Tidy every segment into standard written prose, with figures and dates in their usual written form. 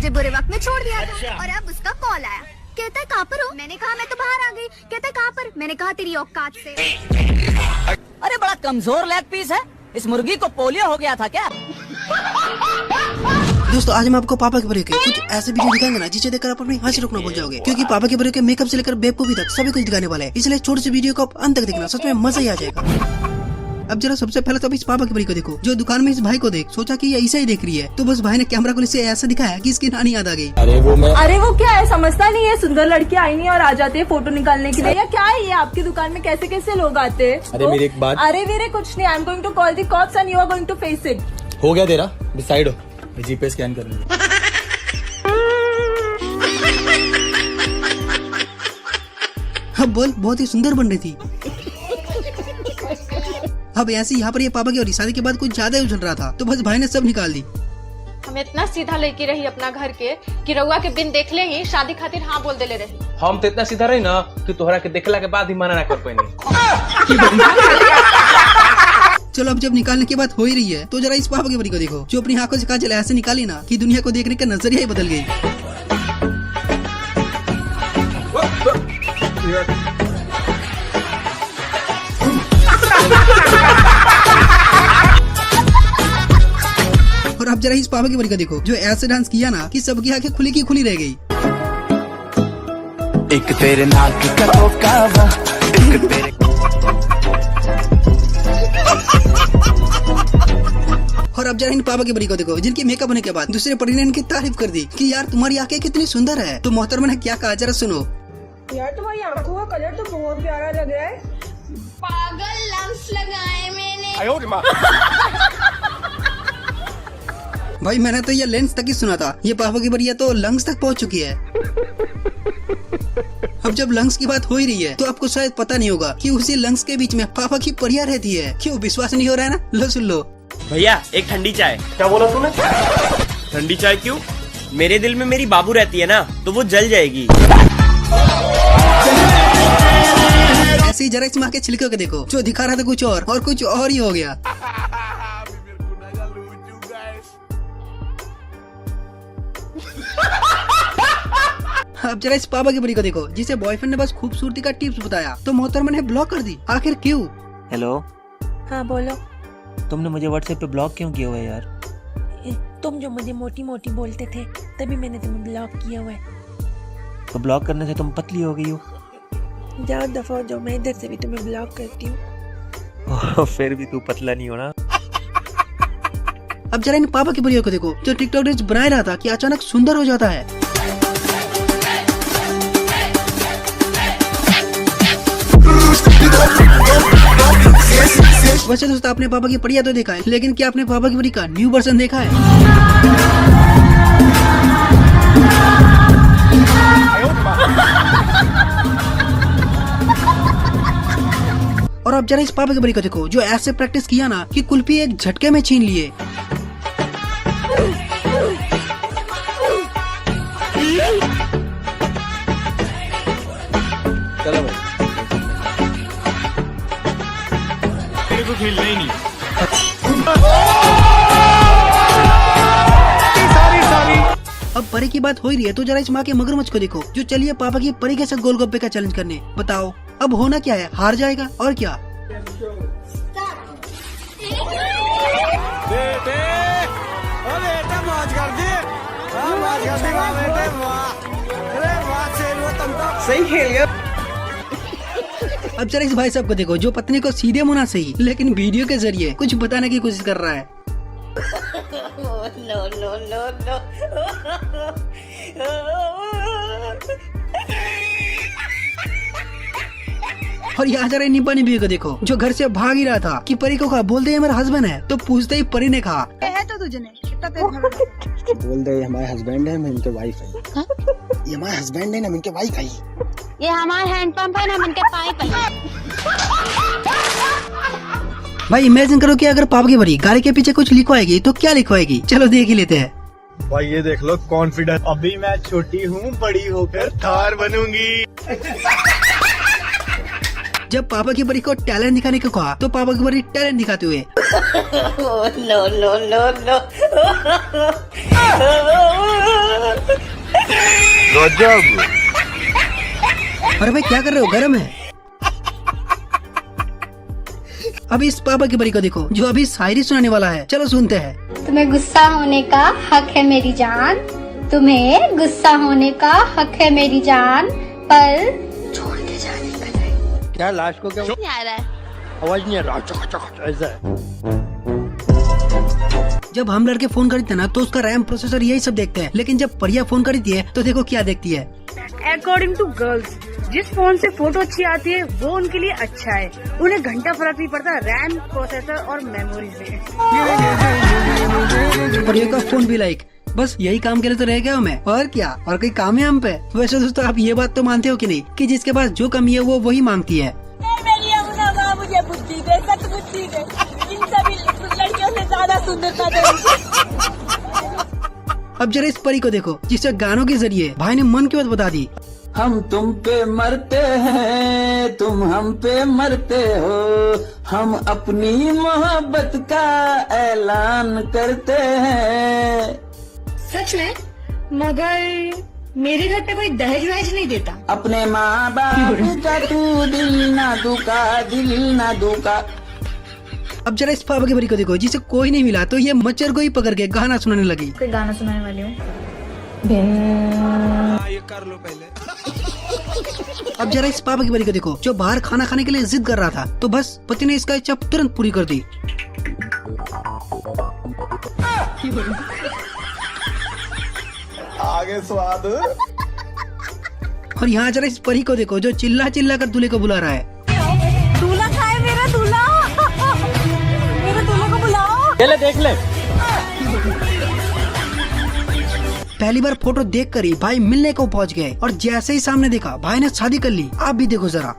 मुझे बुरे वक्त में छोड़ दिया था और अब उसका कॉल आया, कहता है कहाँ पर हो? मैंने कहा मैं तो बाहर आ गई। कहता है कहाँ पर? मैंने कहा तेरी औकात से। अरे बड़ा कमजोर लेग पीस है, इस मुर्गी को पोलियो हो गया था क्या? दोस्तों आज मैं आपको पापा के बड़े के कुछ ऐसे वीडियो दिखाएंगे ना जिसे देखकर आप अपनी हंसी रोकना भूल जाओगे, क्योंकि पापा के बड़े के मेकअप से लेकर बेवकूफी तक सभी कुछ दिखाने वाले हैं। इसलिए छोटे से वीडियो को आप अंत तक देखना, सच में मजा ही आ जाएगा। अब जरा सबसे पहले तो इस पापा की बड़ी को देखो, जो दुकान में इस भाई को देख सोचा कि ये ऐसा ही देख रही है, तो बस भाई ने कैमरा को इसे ऐसा दिखाया कि इसकी नानी याद आ गई। अरे वो क्या है, समझता नहीं है, सुंदर लड़की आई नहीं और आ जाते हैं फोटो निकालने के लिए, या क्या है ये आपकी दुकान में कैसे कैसे लोग आते हैं? अरे मेरी एक बात, अरे मेरे कुछ नहीं, I am going to call the cops and you are going to face it. हो गया तेरा, डिसाइड हो, जीपे स्कैन कर लूंगा। अब बोल, बहुत ही सुंदर बन रही थी। अब ऐसे यहाँ पर ये पापा की और शादी के बाद कुछ ज्यादा ही उछल रहा था, तो बस भाई ने सब निकाल दी। हम इतना सीधा लड़की रही अपना घर के कि रउआ के बिन देखले ही शादी खातिर हाँ बोल देले रही। हम तो इतना सीधा रही ना कि तोहरा के देखला के बाद ही मना ना कर पाएंगे। चलो अब जब निकालने की बात हो ही रही है, तो जरा इस पापा की बड़ी को देखो, जो अपनी आंखों से काजल ऐसे निकाली ना कि दुनिया को देखने का नजरिया ही बदल गई। और अब जरा इस पापा की बड़ी को देखो, जो ऐसे डांस किया ना कि सबकी आंखें खुली की खुली रह गई। एक तेरे नाक का धोखा, एक तेरे और अब जरा इन पापा की बड़ी को देखो, जिनकी मेकअप होने के बाद दूसरे परी ने इनकी तारीफ कर दी कि यार तुम्हारी आंखें कितनी सुंदर है। तो मोहतरमा ने क्या कहा, जरा सुनो। यार तुम्हारी आंखों का कलर तो बहुत प्यारा लग रहा है। पागल लम्स लगाए मैंने। भाई मैंने तो ये लेंस तक ही सुना था, ये पापा की बड़ी तो लंग्स तक पहुंच चुकी है। अब जब लंग्स की बात हो ही रही है, तो आपको शायद पता नहीं होगा कि उसी लंग्स के बीच में पापा की परियां रहती है। क्यों विश्वास नहीं हो रहा है ना? लो सुन लो। भैया एक ठंडी चाय। क्या बोला तूने? ठंडी चाय क्यों? मेरे दिल में मेरी बाबू रहती है ना, तो वो जल जाएगी। ऐसे ही जरा इस माँ के छिलके को देखो, जो दिखा रहा था कुछ और कुछ और ही हो गया। अब जरा इस पापा की बड़ी को देखो, जिसे बॉयफ्रेंड ने बस खूबसूरती का टिप्स बताया, तो मोहतरमा ने ब्लॉक कर दी। आखिर क्यों? हेलो, हाँ बोलो। तुमने मुझे व्हाट्सएप पे ब्लॉक क्यों किया हुआ है यार? तुम जो मुझे मोटी मोटी बोलते थे तभी मैंने तुम्हें ब्लॉक किया हुआ है। तो ब्लॉक करने से तुम पतली हो गई हो। जाओ दफा हो जाओ, मैं इधर से भी तुम्हें ब्लॉक करती हूँ। फिर भी तू पतला नहीं होना। अब जरा इन पापा की बड़ियों को देखो, जो टिकटॉक रील्स बना रहा था कि अचानक सुंदर हो जाता है। वैसे दोस्तों आपने पापा की बढ़िया तो देखा है, लेकिन क्या आपने पापा की बड़ी का न्यू वर्जन देखा है? और अब जरा इस पापा की बड़ी को देखो, जो ऐसे प्रैक्टिस किया ना कि कुल्फी एक झटके में छीन लिए। चलो भाई, तेरे को खेलना ही नहीं। अब परी की बात हो ही रही है, तो जरा इस माँ के मगरमच्छ को देखो, जो चलिए पापा की परी के साथ गोलगप्पे का चैलेंज करने। बताओ अब होना क्या है? हार जाएगा और क्या? सही खेल गया। अब जरा इस भाई साहब को देखो, जो पत्नी को सीधे मुंह ना सही लेकिन वीडियो के जरिए कुछ बताने की कोशिश कर रहा है। No no no no. और यहाँ जरा निब्बा निब्बी को देखो, जो घर से भाग ही रहा था कि परी को कहा बोल दे ये मेरा हस्बैंड है, तो पूछते ही परी ने कहा है तो तुझे बोल दे हमारे हस्बैंड है, मैं इनके वाइफ है। ये हमारे हस्बैंड है ना, इनके वाइफ है। ये हमारा हैंडपंप है ना, इनके पाइप है। भाई इमेजिन करो कि अगर पापा की बड़ी गाड़ी के पीछे कुछ लिखवाएगी तो क्या लिखवाएगी? चलो देख ही लेते हैं। भाई ये देख लो कॉन्फिडेंस, अभी मैं छोटी हूँ, बड़ी होकर थार बनूंगी। जब पापा की बड़ी को टैलेंट दिखाने को कहा, तो पापा की बड़ी टैलेंट दिखाते हुए नो नो नो नो। अरे भाई क्या कर रहे हो, गर्म है। अभी इस पापा की परी को देखो जो अभी शायरी सुनाने वाला है, चलो सुनते हैं। तुम्हें गुस्सा होने का हक है मेरी जान, तुम्हें गुस्सा होने का हक है मेरी जान, पर छोड़ के जाने का नहीं। क्या लास्ट को क्या आवाज नहीं आ रहा, ऐसा है। जब हम लड़के फोन खरीदते हैं ना तो उसका रैम प्रोसेसर यही सब देखते हैं, लेकिन जब परिया फोन खरीदती है तो देखो क्या देखती है। अकॉर्डिंग टू गर्ल्स, जिस फोन से फोटो अच्छी आती है वो उनके लिए अच्छा है, उन्हें घंटा फर्क नहीं पड़ता रैम, प्रोसेसर और मेमोरी से। परिया का फोन भी लाइक, बस यही काम के लिए तो रह गया हूँ मैं, और क्या, और कोई काम है हम पे। वैसे दोस्तों आप ये बात तो मानते हो कि नहीं कि जिसके पास जो कमी है वो वही मांगती है। मुझे बुद्धि दे, सच बुद्धि दे, इन सभी लड़कियों से ज्यादा सुंदरता दे। अब जरा इस परी को देखो जिसे गानों के जरिए भाई ने मन की बात बता दी। हम तुम पे मरते हैं, तुम हम पे मरते हो, हम अपनी मोहब्बत का ऐलान करते हैं। सच में? मगर मेरे घर पे कोई दहेज वहेज नहीं देता। अपने माँ बाप का तू दिल ना दुखा, दिल ना दुखा। अब जरा इस पापा की परी को देखो जिसे कोई नहीं मिला तो ये मच्छर को ही पकड़ के गाना सुनाने लगी। कोई गाना सुनाने वाली हूँ। ये कर लो पहले। अब जरा इस पापा की परी को देखो जो बाहर खाना खाने के लिए जिद कर रहा था, तो बस पति ने इसका इच्छा तुरंत पूरी कर दी। आगे स्वाद। और यहाँ जरा इस परी को देखो जो चिल्ला चिल्ला कर दूल्हे को बुला रहा है। दूल्हा खाए मेरा दूल्हा, मेरे दूल्हे को बुलाओ। ले देख ले। पहली बार फोटो देखकर ही भाई मिलने को पहुंच गए, और जैसे ही सामने देखा भाई ने शादी कर ली। आप भी देखो जरा।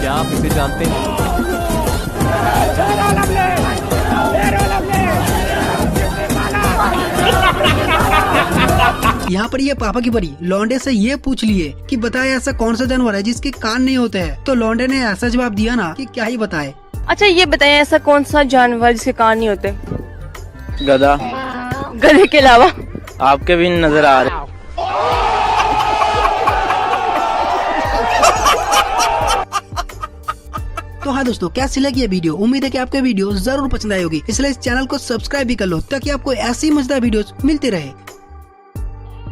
क्या आप इसे जानते हैं? यहाँ पर ये पापा की परी लौंडे से ये पूछ लिए कि बताए ऐसा कौन सा जानवर है जिसके कान नहीं होते हैं, तो लौंडे ने ऐसा जवाब दिया ना कि क्या ही बताए। अच्छा ये बताएं, ऐसा कौन सा जानवर जिसके कान नहीं होते? गधा। गधे के अलावा? आपके भी नजर आ रहे। तो हाँ दोस्तों, कैसी लगी ये वीडियो? उम्मीद है कि आपको वीडियो जरूर पसंद आई होगी, इसलिए इस चैनल को सब्सक्राइब भी कर लो ताकि आपको ऐसी मजेदार वीडियोस मिलती रहे।